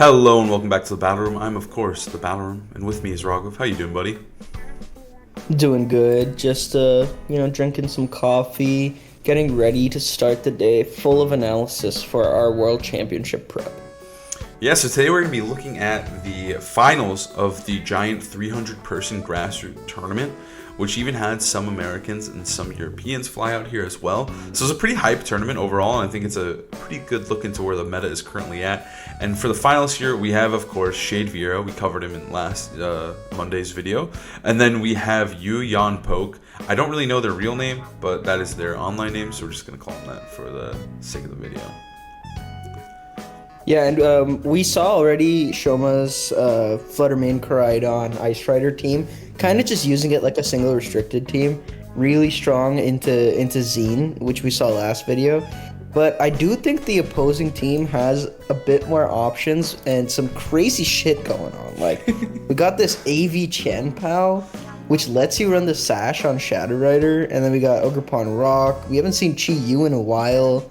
Hello and welcome back to the Battle Room. I'm, of course, the Battle Room, and with me is Raghav. How you doing, buddy? Doing good. Just drinking some coffee, getting ready to start the day full of analysis for our World Championship prep. Yeah, so today we're going to be looking at the finals of the giant 300-person Grassroots tournament, which even had some Americans and some Europeans fly out here as well. So it's a pretty hype tournament overall, and I think it's a pretty good look into where the meta is currently at. And for the finals here, we have, of course, Shade Vieira. We covered him in last Monday's video. And then we have Yu Yan Poke. I don't really know their real name, but that is their online name, so we're just going to call them that for the sake of the video. Yeah, and we saw already Shoma's Flutter main Koraidon Ice Rider team, kind of just using it like a single restricted team. Really strong into Zine, which we saw last video. But I do think the opposing team has a bit more options and some crazy shit going on. Like, we got this AV Chen Pal, which lets you run the Sash on Shadow Rider, and then we got Ogerpon Rock. We haven't seen Chi Yu in a while.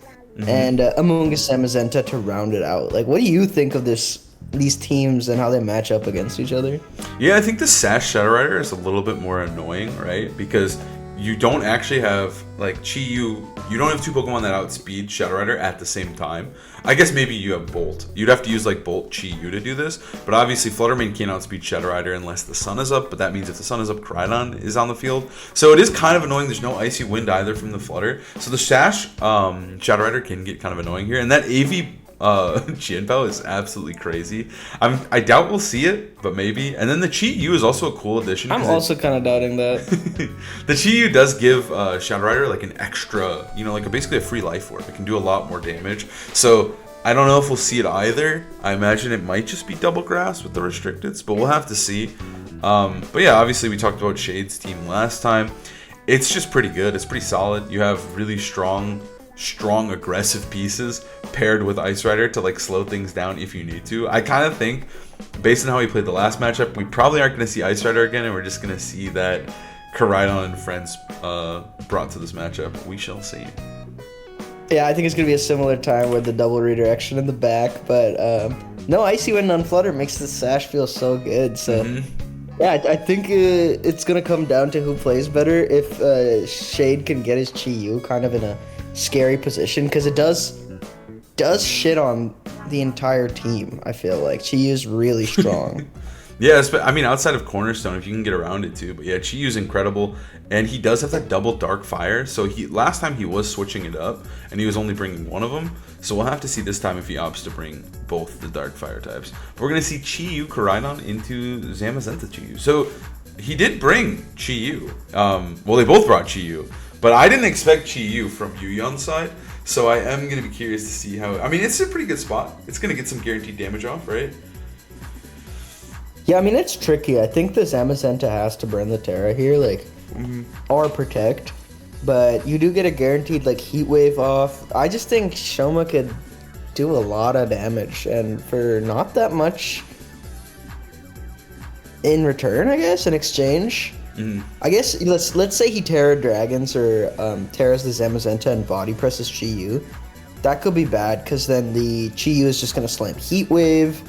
And Among Us Zamazenta to round it out. Like, what do you think of these teams and how they match up against each other? Yeah, I think the Sash Shadow Rider is a little bit more annoying, right? Because you don't actually have, like, Chi Yu, you don't have two Pokemon that outspeed Shadow Rider at the same time. I guess maybe you have Bolt. You'd have to use, like, Bolt Chi Yu to do this. But obviously, Fluttermane can't outspeed Shadow Rider unless the sun is up. But that means if the sun is up, Koraidon is on the field. So it is kind of annoying. There's no Icy Wind either from the Flutter. So the Sash Shadow Rider can get kind of annoying here. And that AV Jianpao is absolutely crazy. I doubt we'll see it, but maybe. And then the Chi Yu is also a cool addition. I'm also kind of doubting that. The Chi Yu does give Shadow Rider like an extra, like basically a free life orb. It can do a lot more damage. So I don't know if we'll see it either. I imagine it might just be double grass with the restricteds, but we'll have to see. But yeah, obviously we talked about Shade's team last time. It's just pretty good. It's pretty solid. You have really strong aggressive pieces paired with Ice Rider to like slow things down if you need to. I kind of think, based on how he played the last matchup, we probably aren't going to see Ice Rider again, and we're just going to see that Koraidon and friends brought to this matchup. We shall see. Yeah, I think it's going to be a similar time with the double redirection in the back, but no, Icy Wind on Flutter makes the Sash feel so good, so... Yeah, I think it's going to come down to who plays better. If Shade can get his Chi Yu kind of in a scary position, because it does shit on the entire team, I feel like. Chi Yu's really strong. Yeah, I mean, outside of Cornerstone, if you can get around it too. But yeah, Chi Yu's incredible, and he does have that double Dark Fire. So last time he was switching it up, and he was only bringing one of them. So we'll have to see this time if he opts to bring both the Dark Fire types. But we're gonna see Chi Yu Koraidon into Zamazenta Chi Yu. So he did bring Chi Yu. Well, they both brought Chi Yu, but I didn't expect Chi Yu from Yuyan's side. So I am gonna be curious to see how. I mean, it's a pretty good spot. It's gonna get some guaranteed damage off, right? Yeah, I mean, it's tricky. I think the Zamazenta has to burn the Terra here, like, or protect. But you do get a guaranteed, like, Heat Wave off. I just think Shoma could do a lot of damage, and for not that much in return, I guess, in exchange. I guess, let's say he Terra Dragons or Terras the Zamazenta and Body Presses Chi Yu. That could be bad, because then the Chi Yu is just going to slam Heat Wave.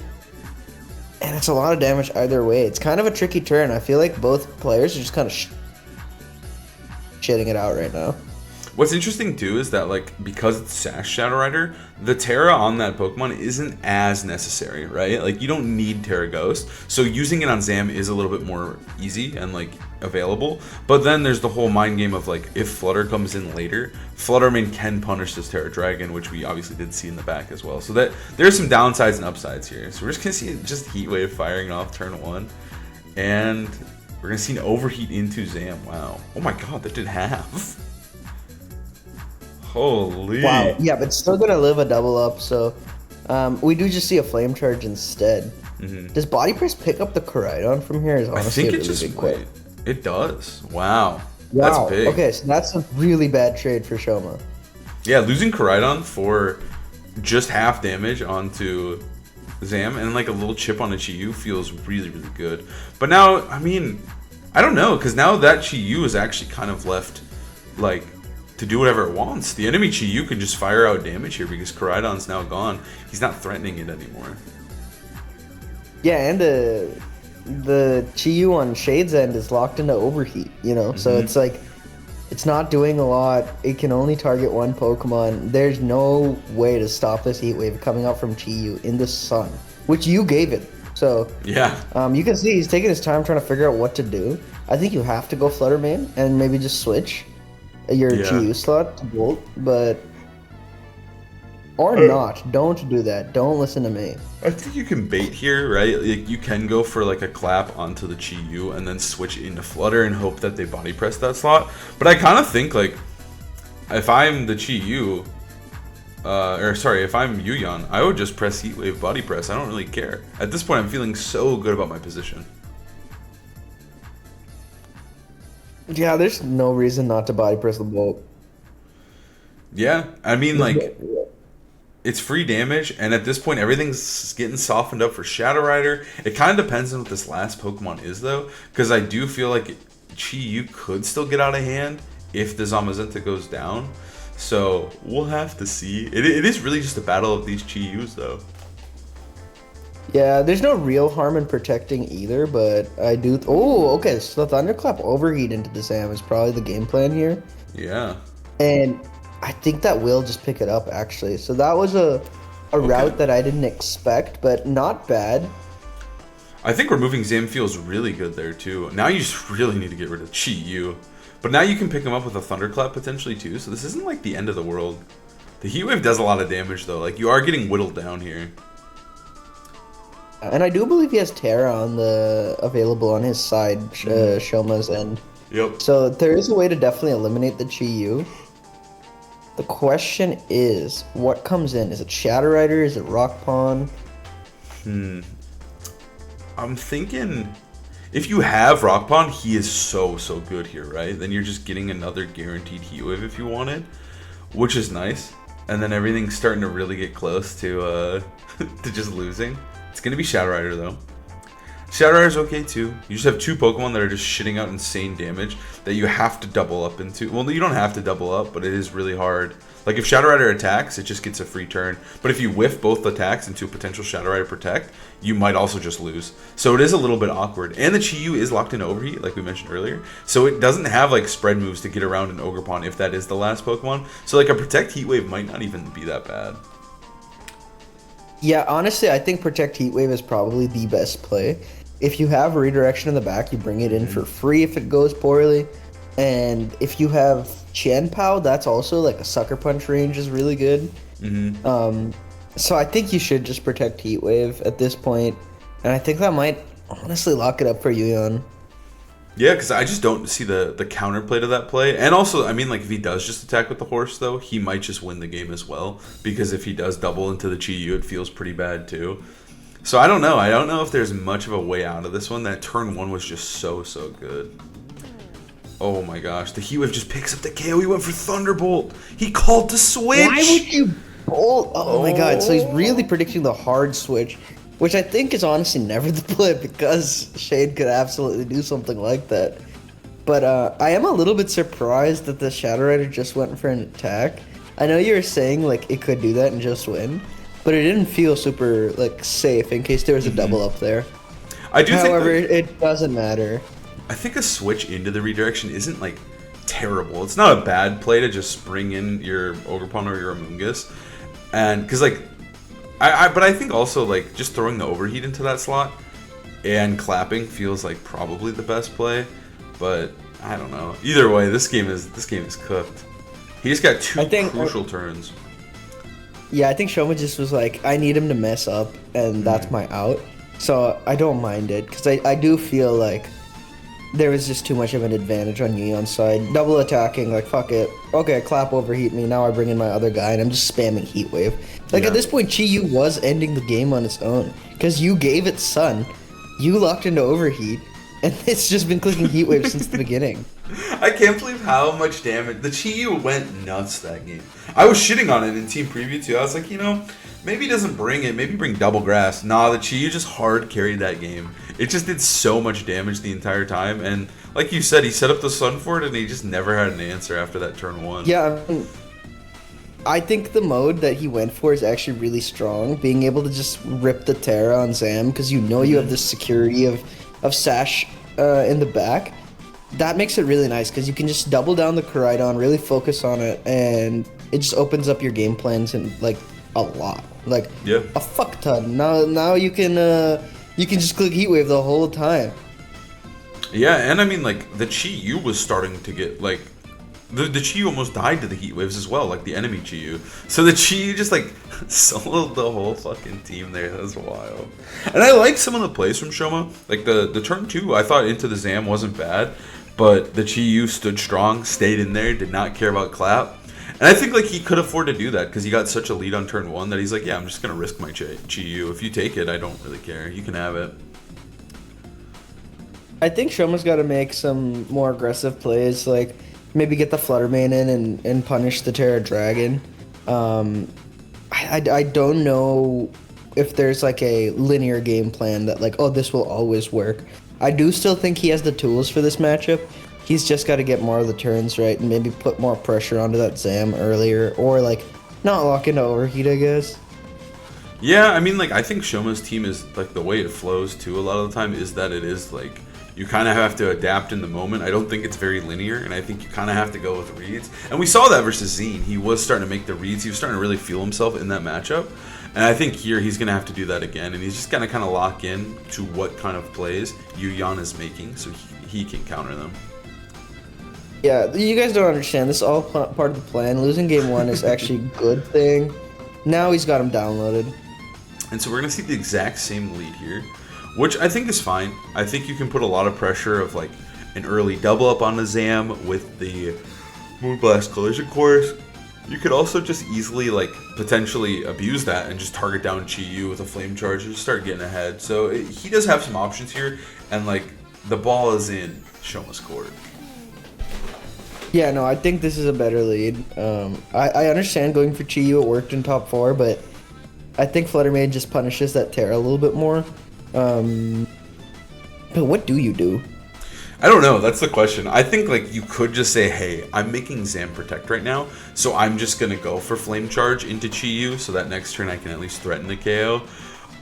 And it's a lot of damage either way. It's kind of a tricky turn. I feel like both players are just kind of shitting it out right now. What's interesting too is that, like, because it's Sash Shadow Rider, the Terra on that Pokemon isn't as necessary, right? Like, you don't need Terra Ghost, so using it on Zam is a little bit more easy and, like, available. But then there's the whole mind game of, like, if Flutter comes in later, Fluttermane can punish this Terra Dragon, which we obviously did see in the back as well. So that there's some downsides and upsides here. So we're just gonna see just Heat Wave firing off turn 1, and we're gonna see an Overheat into Zam. Wow. Oh my God, that did half. Holy. Wow. Yeah, but still gonna live a double up, so we do just see a Flame Charge instead. Does Body Press pick up the Koraidon from here? Is honestly I think it just big quit. It does. Wow. That's big. Okay, so that's a really bad trade for Shoma. Yeah, losing Koraidon for just half damage onto Zam and like a little chip on a Chi Yu feels really, really good. But now, I mean, I don't know, because now that Chi Yu is actually kind of left, like, to do whatever it wants. The enemy Chi Yu can just fire out damage here because Koraidon's now gone. He's not threatening it anymore. Yeah, and the Chi-Yu on Shade's end is locked into overheat, you know? So it's like, it's not doing a lot. It can only target one Pokemon. There's no way to stop this Heat Wave coming out from Chi-Yu in the sun, which you gave it. So Yeah. you can see he's taking his time trying to figure out what to do. I think you have to go Flutter Mane and maybe just switch your Yeah. Chi-Yu slot to Bolt, but... Or not. Don't do that. Don't listen to me. I think you can bait here, right? Like you can go for like a clap onto the Chi-Yu and then switch into Flutter and hope that they body press that slot. But I kind of think like if I'm the Chi-Yu, if I'm Yuyan, I would just press Heat Wave body press. I don't really care. At this point, I'm feeling so good about my position. Yeah, there's no reason not to body press the Bolt. Yeah, I mean like it's free damage, and at this point, everything's getting softened up for Shadow Rider. It kind of depends on what this last Pokemon is, though, because I do feel like Chi-Yu could still get out of hand if the Zamazenta goes down. So we'll have to see. It is really just a battle of these Chi-Yus, though. Yeah, there's no real harm in protecting either, but I do... Oh, okay, so the Thunderclap overheat into the Zam is probably the game plan here. Yeah. And I think that will just pick it up, actually. So that was a route that I didn't expect, but not bad. I think removing Zam feels really good there, too. Now you just really need to get rid of Chi-Yu. But now you can pick him up with a Thunderclap, potentially, too. So this isn't, like, the end of the world. The Heat Wave does a lot of damage, though. Like, you are getting whittled down here. And I do believe he has Terra on available on his side, Shoma's end. Yep. So there is a way to definitely eliminate the Chi-Yu. The question is, what comes in? Is it Shadow Rider? Is it Rock Pawn? I'm thinking if you have Rock Pawn, he is so good here, right? Then you're just getting another guaranteed Heat Wave if you wanted, which is nice. And then everything's starting to really get close to to just losing. It's gonna be Shadow Rider though. Shadow Rider's okay too. You just have two Pokemon that are just shitting out insane damage that you have to double up into. Well, you don't have to double up, but it is really hard. Like if Shadow Rider attacks, it just gets a free turn. But if you whiff both attacks into a potential Shadow Rider Protect, you might also just lose. So it is a little bit awkward. And the Chi-Yu is locked into Overheat, like we mentioned earlier. So it doesn't have like spread moves to get around an Ogerpon if that is the last Pokemon. So like a Protect Heat Wave might not even be that bad. Yeah, honestly, I think Protect Heat Wave is probably the best play. If you have redirection in the back, you bring it in for free if it goes poorly. And if you have Chien-Pao, that's also like a Sucker Punch range is really good. So I think you should just protect Heat Wave at this point. And I think that might honestly lock it up for Yuyan. Yeah, because I just don't see the counterplay to that play. And also, I mean, like, if he does just attack with the horse, though, he might just win the game as well. Because if he does double into the Chi-Yu, it feels pretty bad, too. So I don't know. I don't know if there's much of a way out of this one. That turn one was just so good. Oh my gosh. The Heat Wave just picks up the KO. He went for Thunderbolt. He called to switch. Why would you bolt? Oh my god. So he's really predicting the hard switch, which I think is honestly never the play because Shade could absolutely do something like that. But I am a little bit surprised that the Shadow Rider just went for an attack. I know you were saying like it could do that and just win, but it didn't feel super like safe in case there was a double up there. I do However, think it doesn't matter. I think a switch into the redirection isn't like terrible. It's not a bad play to just bring in your Ogerpon or your Amoonguss. And because like but I think also like just throwing the overheat into that slot and clapping feels like probably the best play. But I don't know. Either way, this game is cooked. He just got two crucial turns. Yeah, I think Shoma just was like, I need him to mess up, and that's my out. So I don't mind it, because I do feel like there was just too much of an advantage on Yuyan's side. Double attacking, like, fuck it. Okay, clap overheat me, now I bring in my other guy, and I'm just spamming Heat Wave. Like, at this point, Chi-Yu was ending the game on its own, because you gave it Sun, you locked into overheat, and it's just been clicking Heat Wave since the beginning. I can't believe how much damage. The Chi-Yu went nuts that game. I was shitting on it in Team Preview too. I was like, maybe he doesn't bring it. Maybe bring Double Grass. Nah, the Chi-Yu just hard carried that game. It just did so much damage the entire time. And like you said, he set up the Sun for it and he just never had an answer after that turn one. Yeah, I mean, I think the mode that he went for is actually really strong. Being able to just rip the Terra on Zam because you know you have this security of Sash in the back. That makes it really nice because you can just double down the Koraidon, really focus on it, and it just opens up your game plans and like a lot, like a fuck ton. Now you can just click Heatwave the whole time. Yeah, and I mean like the Chi-Yu was starting to get like the Chi-Yu almost died to the heat waves as well, like the enemy Chi-Yu. So the Chi-Yu just like soloed the whole fucking team there. That was wild. And I like some of the plays from Shoma. Like the turn 2, I thought into the Zam wasn't bad, but the Chi-Yu stood strong, stayed in there, did not care about clap. And I think like he could afford to do that because he got such a lead on turn 1 that he's like, yeah, I'm just gonna risk my Chi-Yu. If you take it, I don't really care. You can have it. I think Shoma's got to make some more aggressive plays, like maybe get the Flutter Mane in and punish the Terra Dragon. I don't know if there's like a linear game plan that like, oh, this will always work. I do still think he has the tools for this matchup. He's just got to get more of the turns right and maybe put more pressure onto that Zam earlier, or like not lock into overheat, I guess. Yeah, I mean, like, I think Shoma's team is, like, the way it flows, too, a lot of the time, is that it is, like, you kind of have to adapt in the moment. I don't think it's very linear, and I think you kind of have to go with reads. And we saw that versus Zine. He was starting to make the reads. He was starting to really feel himself in that matchup. And I think here he's going to have to do that again, and he's just going to kind of lock in to what kind of plays Yuyan is making so he can counter them. Yeah, you guys don't understand. This is all part of the plan. Losing game 1 is actually a good thing. Now he's got him downloaded. And so we're going to see the exact same lead here, which I think is fine. I think you can put a lot of pressure of like an early double up on the Zam with the Moonblast Collision Course. You could also just easily like potentially abuse that and just target down Chi-Yu with a Flame Charge and just start getting ahead. So he does have some options here, and like the ball is in Shoma's court. Yeah, no, I think this is a better lead. I understand going for Chi-Yu, it worked in top 4, but I think Flutter Mane just punishes that Terra a little bit more. But what do you do? I don't know. That's the question. I think like you could just say, hey, I'm making Zam Protect right now, so I'm just going to go for Flame Charge into Chi-Yu so that next turn I can at least threaten the KO.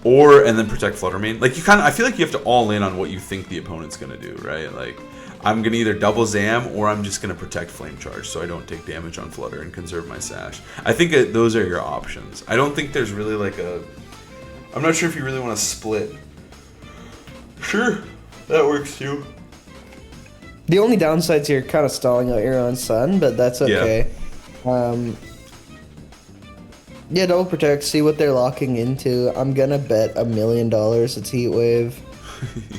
And then protect Flutter Mane. Like I feel like you have to all in on what you think the opponent's going to do, right? Like I'm going to either double Zam or I'm just going to protect Flame Charge so I don't take damage on Flutter and conserve my Sash. I think those are your options. I don't think there's really like I'm not sure if you really want to split. Sure, that works too. The only downsides here are kind of stalling out your own Sun, but that's okay. Yeah, double protect, see what they're locking into. I'm gonna bet $1 million it's Heat Wave.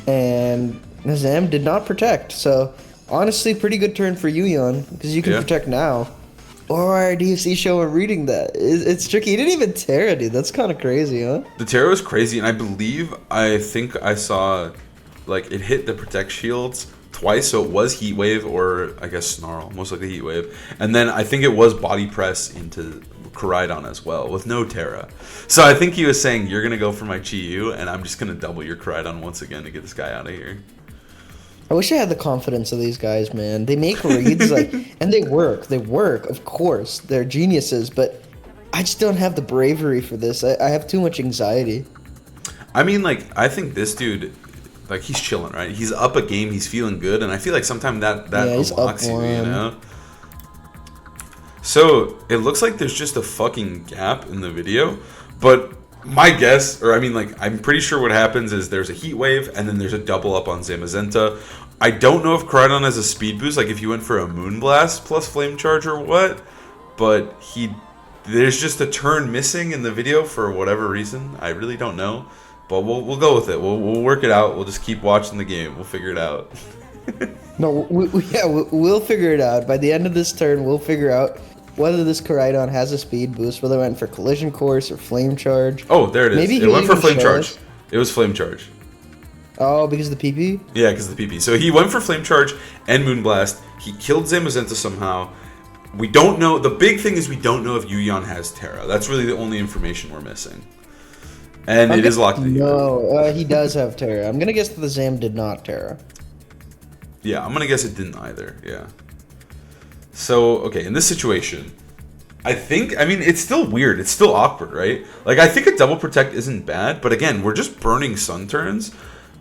And Zam did not protect, so honestly, pretty good turn for Yuyan, because you can protect now. Or do you see Shoma reading that? It's tricky. He didn't even Terra, dude. That's kind of crazy, huh? The Terra was crazy, and I think I saw, like, it hit the Protect shields twice, so it was Heat Wave or, I guess, Snarl, most likely Heat Wave. And then I think it was Body Press into Koraidon as well, with no Terra. So I think he was saying, you're going to go for my Chi-Yu, and I'm just going to double your Koraidon once again to get this guy out of here. I wish I had the confidence of these guys, man. They make reads, like, and they work. They work, of course. They're geniuses, but I just don't have the bravery for this. I have too much anxiety. I mean, like, I think this dude, like, he's chilling, right? He's up a game, he's feeling good, and I feel like sometimes that unlocks you, you know? So, it looks like there's just a fucking gap in the video, but my guess, or I mean, like, I'm pretty sure what happens is there's a Heat Wave, and then there's a double up on Zamazenta. I don't know if Koraidon has a speed boost, like if you went for a Moonblast plus Flame Charge or what, but there's just a turn missing in the video for whatever reason. I really don't know, but we'll go with it. We'll work it out. We'll just keep watching the game. We'll figure it out. No, we'll figure it out. By the end of this turn, we'll figure out whether this Koraidon has a speed boost, whether it went for Collision Course or Flame Charge. Oh, there it is. Maybe it went for Flame Charge. It was Flame Charge. Oh, because of the PP? Yeah, because of the PP. So he went for Flame Charge and Moonblast. He killed Zamazenta somehow. We don't know. The big thing is we don't know if Yuyan has Terra. That's really the only information we're missing. And it is locked in. No, he does have Terra. I'm going to guess that the Zam did not Terra. Yeah, I'm going to guess it didn't either. Yeah. So, okay, in this situation, I mean, it's still weird. It's still awkward, right? Like, I think a double protect isn't bad, but again, we're just burning sun turns.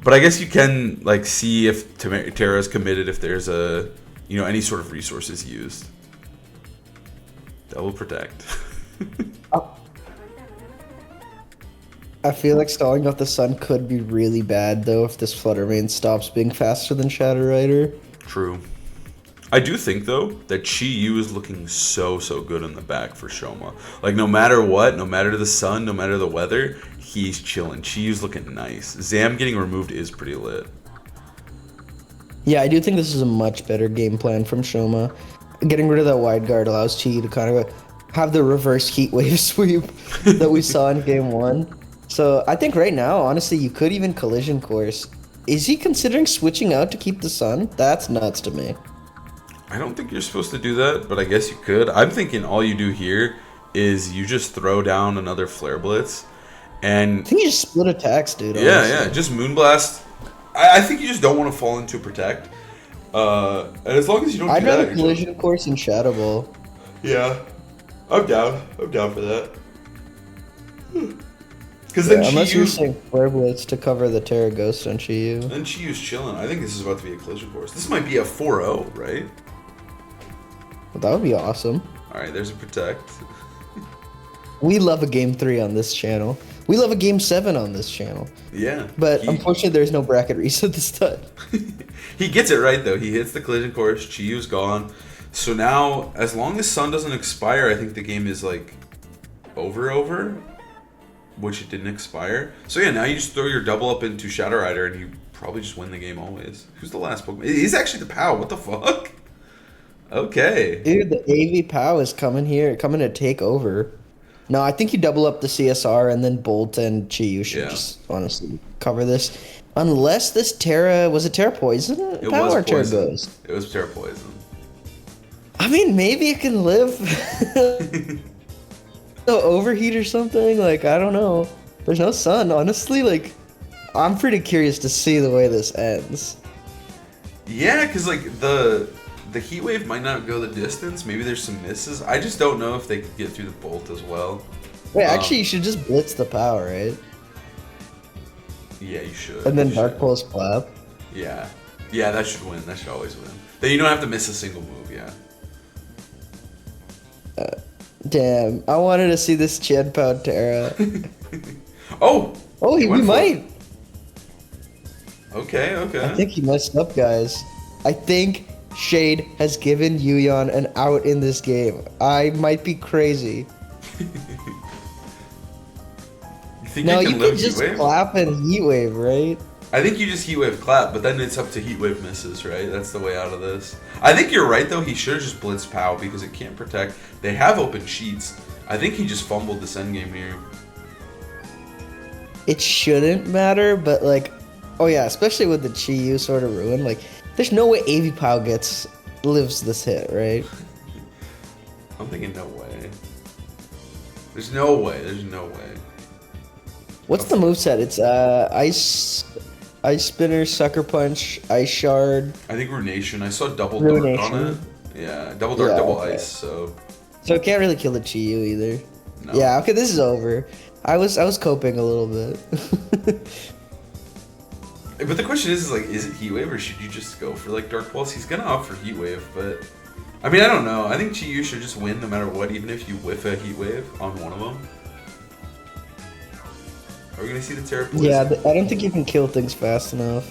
But I guess you can, like, see if Terra's committed if there's any sort of resources used. Double protect. I feel like stalling out the sun could be really bad, though, if this Flutter Mane stops being faster than Shadow Rider. True. I do think, though, that Chi Yu is looking so good in the back for Shoma. Like, no matter what, no matter the sun, no matter the weather, he's chilling. Chi Yu's looking nice. Zam getting removed is pretty lit. Yeah, I do think this is a much better game plan from Shoma. Getting rid of that wide guard allows Chi to kind of have the reverse heat wave sweep that we saw in game 1. So I think right now, honestly, you could even collision course. Is he considering switching out to keep the sun? That's nuts to me. I don't think you're supposed to do that, but I guess you could. I'm thinking all you do here is you just throw down another Flare Blitz. And I think you just split attacks, dude. Yeah, just Moonblast. I think you just don't want to fall into Protect. And as long as you don't I'd do that, rather collision course and Shadow Ball. Yeah. I'm down for that. Because then unless Chi Yu, you're saying Flare Blitz to cover the Terra Ghost on Chi Yu. then Chi Yu's chilling. I think this is about to be a collision course. This might be a 4-0, right? Well, that would be awesome. Alright, there's a Protect. We love a game 3 on this channel. We love a game 7 on this channel. Yeah. But unfortunately, there's no bracket reset this time. He gets it right, though. He hits the collision course. Chi Yu's gone. So now, as long as Sun doesn't expire, I think the game is, like, over. Which it didn't expire. So yeah, now you just throw your double up into Shadow Rider and you probably just win the game always. Who's the last Pokemon? He's actually the POW. What the fuck? Okay. Dude, the AV POW is coming to take over. No, I think you double up the CSR and then Bolt and Chi Yu should just honestly cover this. Unless this Terra... Was it Terra Poison? It POW was or Terra Poison. Ghost? It was Terra Poison. I mean, maybe it can live. No overheat or something, like, I don't know. There's no sun, honestly, like, I'm pretty curious to see the way this ends. Yeah, because, like, the heat wave might not go the distance. Maybe there's some misses. I just don't know if they could get through the Bolt as well. Wait, actually, you should just blitz the POW, right? Yeah, you should. And then Dark Pulse Clap. Yeah, that should win. That should always win. Then you don't have to miss a single move, yeah. Damn, I wanted to see this Chien Pao Terra. Oh, we might. Okay. I think he messed up, guys. I think Shade has given Yuyan an out in this game. I might be crazy. You think No, you you can could live just Heat Wave? clap and Heat Wave, right? I think you just Heat Wave clap, but then it's up to Heat Wave misses, right? That's the way out of this. I think you're right, though. He should have just blitzed POW because it can't protect. They have open sheets. I think he just fumbled this endgame here. It shouldn't matter, but like, oh yeah, especially with the Chi Yu sort of ruin, like, there's no way AV POW lives this hit, right? I'm thinking no way. There's no way. What's the moveset? It's Ice Spinner, Sucker Punch, Ice Shard. I think Ruination. I saw Double Dark Ruination. on it. Yeah, Double Dark, Double okay. Ice, so... So it can't really kill the Chi Yu either. No. Yeah, okay, this is over. I was coping a little bit. But the question is like, is it Heat Wave or should you just go for like Dark Pulse? He's gonna opt for Heat Wave, but I mean, I don't know. I think Chi Yu should just win no matter what, even if you whiff a Heat Wave on one of them. Are we gonna see the Terra Poison? Yeah, I don't think you can kill things fast enough.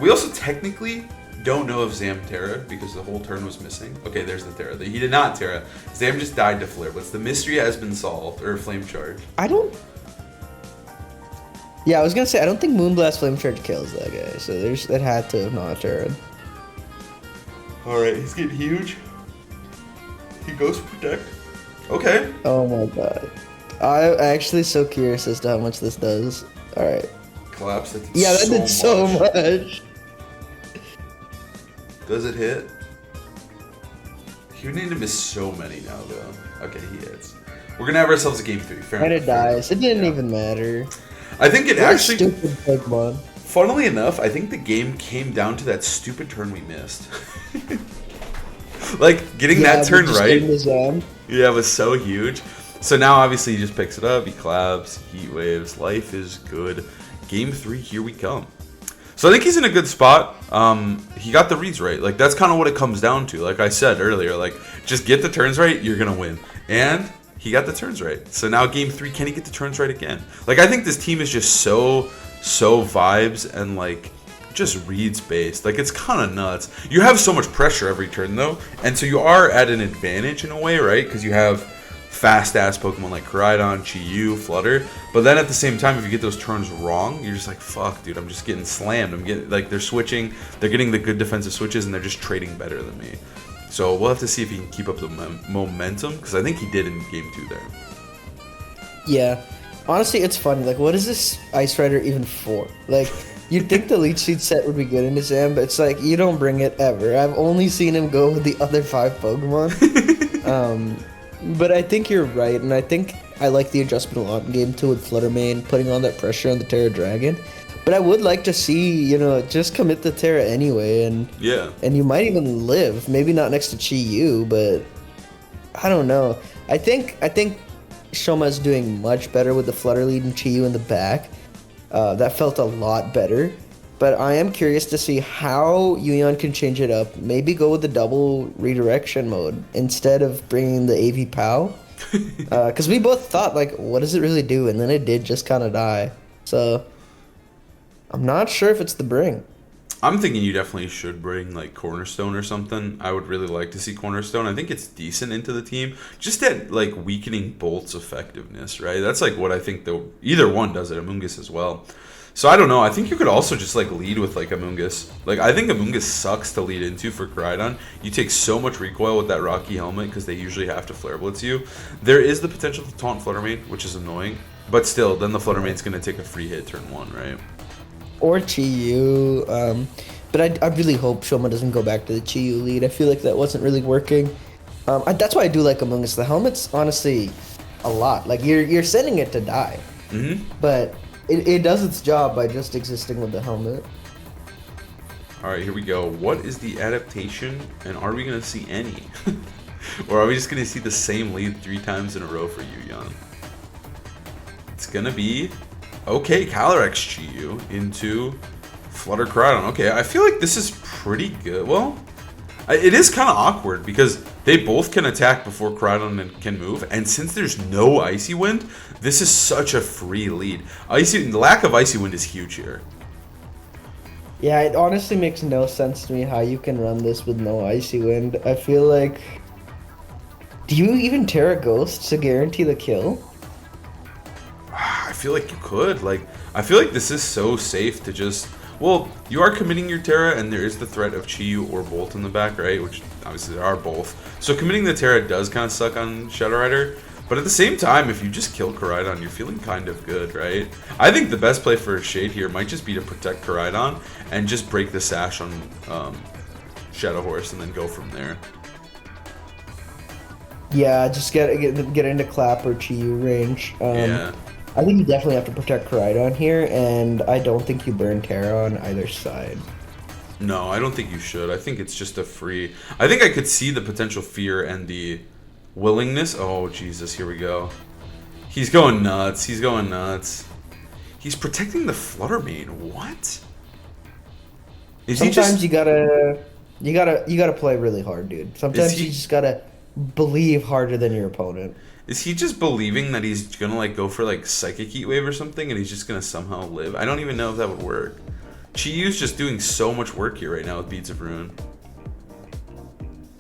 We also technically don't know if Zam Terra because the whole turn was missing. Okay, there's the Terra. He did not Terra. Zam just died to Flare Blitz. The mystery has been solved, or Flame Charge. Yeah, I was gonna say I don't think Moonblast Flame Charge kills that guy, so that had to have not Terra. Alright, he's getting huge. He goes for Protect. Okay. Oh my god. I'm actually so curious as to how much this does. Alright. Collapse. That did so much. Does it hit? He would need to miss so many now, though. Okay, he hits. We're gonna have ourselves a game 3. Fair And enough. it dies. It didn't even matter. I think it What a actually. stupid Pokemon. Funnily enough, I think the game came down to that stupid turn we missed. Like getting that turn just right. getting the Zam. Yeah, it was so huge. So now obviously he just picks it up, he claps, heat waves, life is good. Game 3, here we come. So I think he's in a good spot. He got the reads right. Like, that's kind of what it comes down to. Like I said earlier, like, just get the turns right, you're going to win. And he got the turns right. So now game 3, can he get the turns right again? Like, I think this team is just so vibes and, like, just reads based. Like, it's kind of nuts. You have so much pressure every turn, though. And so you are at an advantage in a way, right? Because you have fast-ass Pokemon like Koraidon, Chi-Yu, Flutter. But then at the same time, if you get those turns wrong, you're just like, fuck, dude, I'm just getting slammed. I'm getting, like, they're switching. They're getting the good defensive switches, and they're just trading better than me. So we'll have to see if he can keep up the momentum, because I think he did in Game 2 there. Yeah. Honestly, it's funny. Like, what is this Ice Rider even for? Like, you'd think the Leech Seed set would be good in his Am, but it's like, you don't bring it ever. I've only seen him go with the other 5 Pokemon. But I think you're right, and I think I like the adjustment a lot in Game 2 with Flutter Mane, putting on that pressure on the Terra Dragon. But I would like to see, you know, just commit the Terra anyway, and you might even live. Maybe not next to Chi-Yu, but I don't know. I think Shoma's doing much better with the Flutter lead and Chi-Yu in the back. That felt a lot better. But I am curious to see how Yuyan can change it up. Maybe go with the double redirection mode instead of bringing the AV POW. Because we both thought, like, what does it really do? And then it did just kind of die. So I'm not sure if it's the bring. I'm thinking you definitely should bring, like, Cornerstone or something. I would really like to see Cornerstone. I think it's decent into the team. Just at, like, weakening Bolt's effectiveness, right? That's, like, what I think either one does it. Amoonguss as well. So I don't know. I think you could also just, like, lead with, like, Amoonguss. Like, I think Amoonguss sucks to lead into for Koraidon. You take so much recoil with that Rocky Helmet because they usually have to Flare Blitz you. There is the potential to taunt Flutter Mane, which is annoying. But still, then the Flutter Mane's going to take a free hit turn 1, right? Or Chi-Yu. But I really hope Shoma doesn't go back to the Chi-Yu lead. I feel like that wasn't really working. That's why I do like Amoonguss. The helmet's honestly a lot. Like, you're sending it to die. Mm-hmm. But it does its job by just existing with the helmet. All right, here we go. What is the adaptation, and are we going to see any? Or are we just going to see the same lead 3 times in a row for Yuyan? It's going to be, okay, Calyrex Chi-Yu into Flutter Koraidon. Okay, I feel like this is pretty good. Well, it is kind of awkward because they both can attack before Koraidon can move, and since there's no Icy Wind, this is such a free lead. The lack of Icy Wind is huge here. Yeah, it honestly makes no sense to me how you can run this with no Icy Wind. I feel like... Do you even Terra Ghost to guarantee the kill? I feel like you could. Like, I feel like this is so safe to just... Well, you are committing your Terra, and there is the threat of Chi-Yu or Bolt in the back, right? Which, obviously, there are both. So committing the Terra does kind of suck on Shadow Rider. But at the same time, if you just kill Koraidon, you're feeling kind of good, right? I think the best play for Shade here might just be to protect Koraidon and just break the sash on Shadow Horse and then go from there. Yeah, just get into Clap or Chi-Yu range. Yeah. I think you definitely have to protect Koraidon here, and I don't think you burn Terra on either side. No, I don't think you should. I think it's just a free... I think I could see the potential fear and the willingness. Oh, Jesus, here we go. He's going nuts. He's going nuts. He's protecting the Flutter Mane. What? Sometimes you gotta play really hard, dude. Sometimes you just gotta believe harder than your opponent. Is he just believing that he's gonna, like, go for, like, Psychic Heat Wave or something, and he's just gonna somehow live? I don't even know if that would work. Chi-Yu's just doing so much work here right now with Beads of Ruin.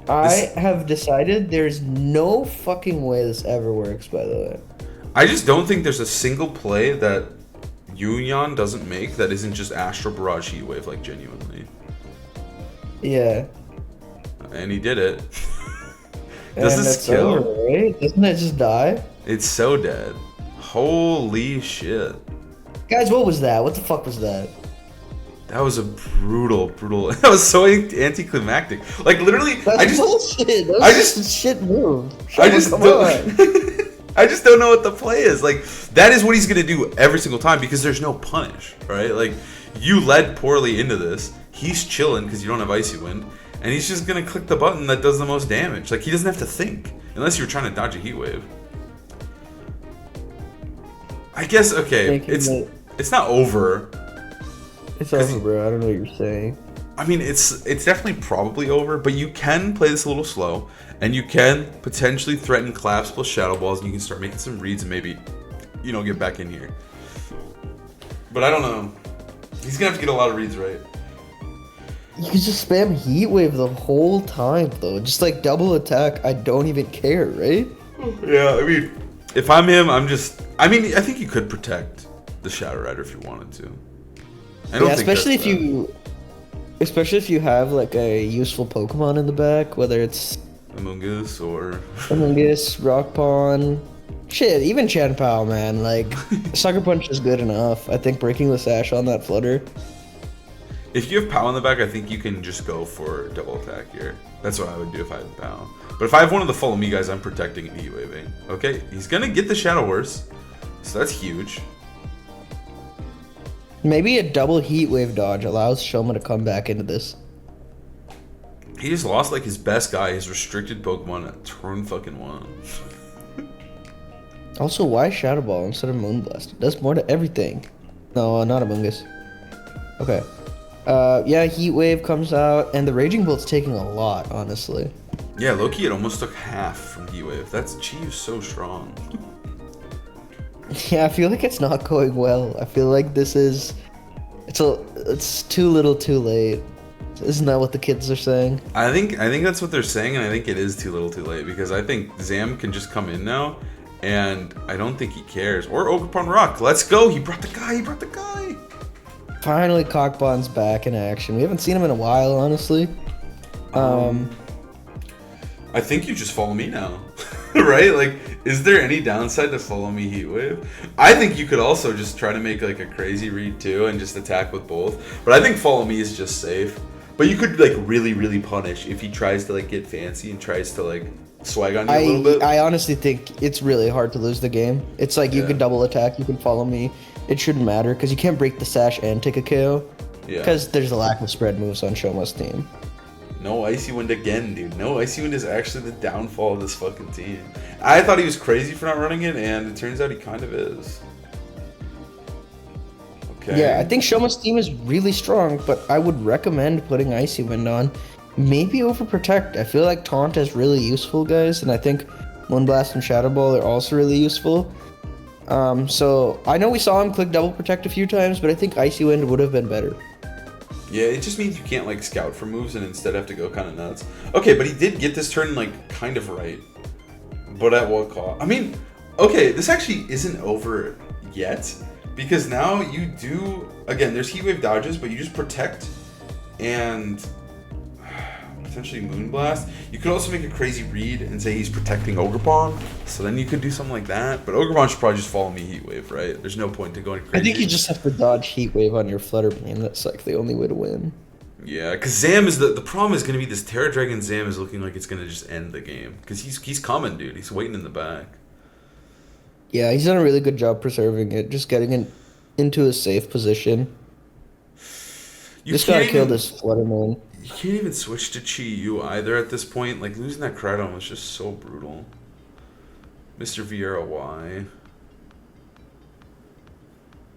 I have decided there's no fucking way this ever works, by the way. I just don't think there's a single play that Yuyan doesn't make that isn't just Astral Barrage Heat Wave, like, genuinely. Yeah. And he did it. Does this kill? Over, right? Doesn't it just die? It's so dead. Holy shit. Guys, what was that? What the fuck was that? That was a brutal. That was so anticlimactic. Like, literally, That's bullshit. That was just shit move. I just don't know what the play is. Like, that is what he's gonna do every single time because there's no punish, right? Like, you led poorly into this. He's chilling because you don't have Icy Wind. and he's just gonna click the button that does the most damage. Like, he doesn't have to think, unless you're trying to dodge a heat wave. I guess, okay, it's not over. It's over, bro. I don't know what you're saying. I mean, it's definitely probably over, but you can play this a little slow, and you can potentially threaten collapse plus shadow balls, and you can start making some reads and maybe, you know, get back in here. But I don't know. He's gonna have to get a lot of reads right. You can just spam heat wave the whole time, though. Just like double attack. I don't even care, right? Yeah, I mean, if I'm him, I think you could protect the Shadow Rider if you wanted to. I don't think especially if you have like a useful Pokemon in the back, whether it's Amoonguss or Amoonguss, Rock Pawn, shit, even Chanpao, man. Like, Sucker Punch is good enough. I think breaking the sash on that flutter. If you have POW in the back, I think you can just go for double attack here. That's what I would do if I had POW. But if I have one of the follow me guys, I'm protecting and heat waving. Okay, he's gonna get the Shadow Horse, so that's huge. Maybe a double heat wave dodge allows Shoma to come back into this. He just lost like his best guy, his restricted Pokemon at turn fucking 1. Also, why Shadow Ball instead of Moonblast? It does more to everything. No, not Amoonguss. Okay. Yeah, Heat Wave comes out, and the Raging Bolt's taking a lot, honestly. Yeah, Loki, it almost took half from Heat Wave. That's Chi's so strong. Yeah, I feel like it's not going well. I feel like this is... It's too little too late. Isn't that what the kids are saying? I think that's what they're saying, and I think it is too little too late, because I think Zam can just come in now, and I don't think he cares. Or Ogerpon Rock. Let's go! He brought the guy! Finally, Cockbon's back in action. We haven't seen him in a while, honestly. I think you just follow me now. Right? Like, is there any downside to follow me Heat Wave? I think you could also just try to make like a crazy read too and just attack with both. But I think follow me is just safe. But you could like really, really punish if he tries to like get fancy and tries to like swag on you a little bit. I honestly think it's really hard to lose the game. It's like you can double attack, you can follow me. It shouldn't matter because you can't break the sash and take a KO. Yeah. Because there's a lack of spread moves on Shoma's team. No Icy Wind again, dude. No Icy Wind is actually the downfall of this fucking team. I thought he was crazy for not running it, and it turns out he kind of is. Okay. Yeah, I think Shoma's team is really strong, but I would recommend putting Icy Wind on. Maybe over Protect. I feel like Taunt is really useful, guys, and I think Moonblast and Shadow Ball are also really useful. So I know we saw him click double protect a few times, but I think Icy Wind would have been better. Yeah, it just means you can't like scout for moves and instead have to go kind of nuts. Okay, but he did get this turn like kind of right. But at what cost? I mean, okay, this actually isn't over yet because now you do, again, there's Heat Wave dodges, but you just protect and potentially Moonblast. You could also make a crazy read and say he's protecting Ogerpon, so then you could do something like that. But Ogerpon should probably just follow me Heat Wave, right? There's no point to going crazy. I think you just have to dodge Heat Wave on your Flutter Beam. That's like the only way to win. Yeah, because Zam is the problem is going to be this Terra Dragon Zam is looking like it's going to just end the game. Because he's coming, dude. He's waiting in the back. Yeah, he's done a really good job preserving it, just getting it into a safe position. You just gotta kill this Flutter Moon. You can't even switch to Chi Yu either at this point. Like, losing that Crydon was just so brutal. Mr. Vieira, why?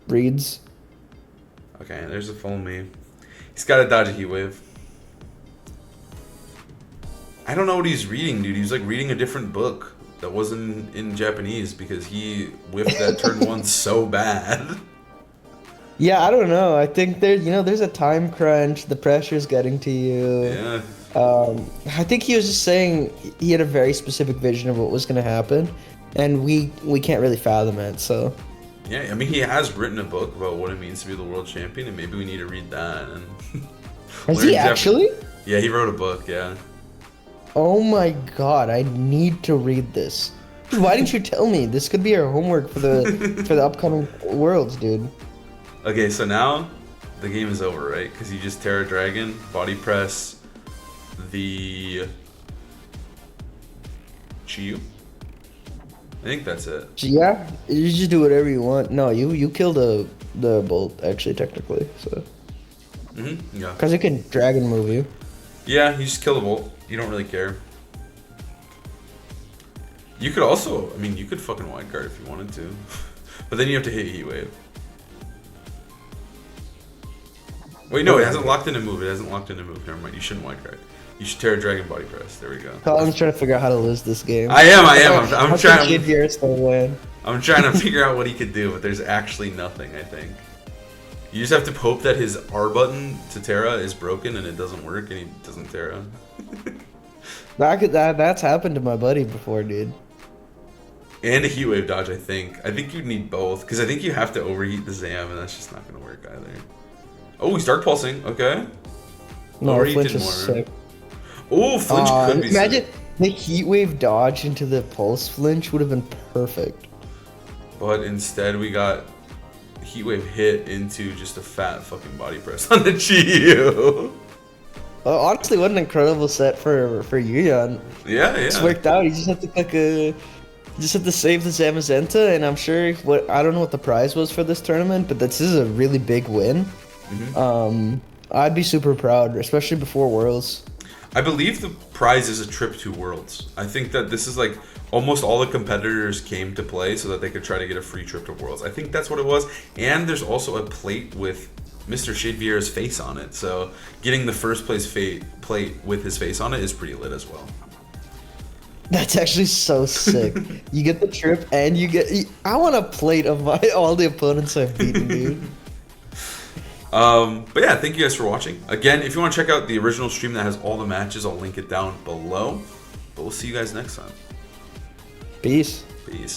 Reads. Okay, there's a follow me. He's got to dodge a Heat Wave. I don't know what he's reading, dude. He's like reading a different book that wasn't in Japanese because he whiffed that turn 1 so bad. Yeah, I don't know. I think there's a time crunch. The pressure's getting to you. Yeah. I think he was just saying he had a very specific vision of what was going to happen, and we can't really fathom it. So. Yeah, I mean, he has written a book about what it means to be the world champion, and maybe we need to read that. And has he actually? Yeah, he wrote a book. Yeah. Oh my god, I need to read this. Why didn't you tell me? This could be our homework for the upcoming Worlds, dude. Okay, so now the game is over, right? Because you just Terra Dragon, body press the Chi-Yu. I think that's it. Yeah, you just do whatever you want. No, you kill the bolt actually technically. So. Yeah. Because it can dragon move you. Yeah, you just kill the bolt. You don't really care. You could also, I mean, you could fucking wide guard if you wanted to. But then you have to hit Heat Wave. Wait, no, it hasn't locked in a move. It hasn't locked in a move. Never mind. You shouldn't wide guard. You should Terra Dragon Body Press. There we go. Colin's trying to figure out how to lose this game. I am. I'm trying. Win. I'm trying to figure out what he could do, but there's actually nothing, I think. You just have to hope that his R button to Terra is broken and it doesn't work and he doesn't Terra. That's happened to my buddy before, dude. And a Heat Wave dodge, I think. I think you need both, because I think you have to overheat the Zam, and that's just not going to work either. Oh, he's Dark Pulsing. Okay. No, Overheat Flinch did is more. sick. Oh, Flinch could be imagine sick. the Heat Wave dodge into the Pulse Flinch would have been perfect. But instead, we got Heat Wave hit into just a fat fucking body press on the Chiyu. Honestly, what an incredible set for Yuyan. Yeah. It's worked out. You just have to click a. You just have to save the Zamazenta, and I'm sure I don't know what the prize was for this tournament, but this is a really big win. Mm-hmm. I'd be super proud, especially before Worlds. I believe the prize is a trip to Worlds. I think that this is like almost all the competitors came to play so that they could try to get a free trip to Worlds. I think that's what it was. And there's also a plate with Mr. Shade Vieira's face on it. So getting the first place plate with his face on it is pretty lit as well. That's actually so sick. You get the trip and you get... I want a plate of all the opponents I've beaten, dude. But yeah, thank you guys for watching. Again, if you want to check out the original stream that has all the matches, I'll link it down below. But we'll see you guys next time. Peace. Peace.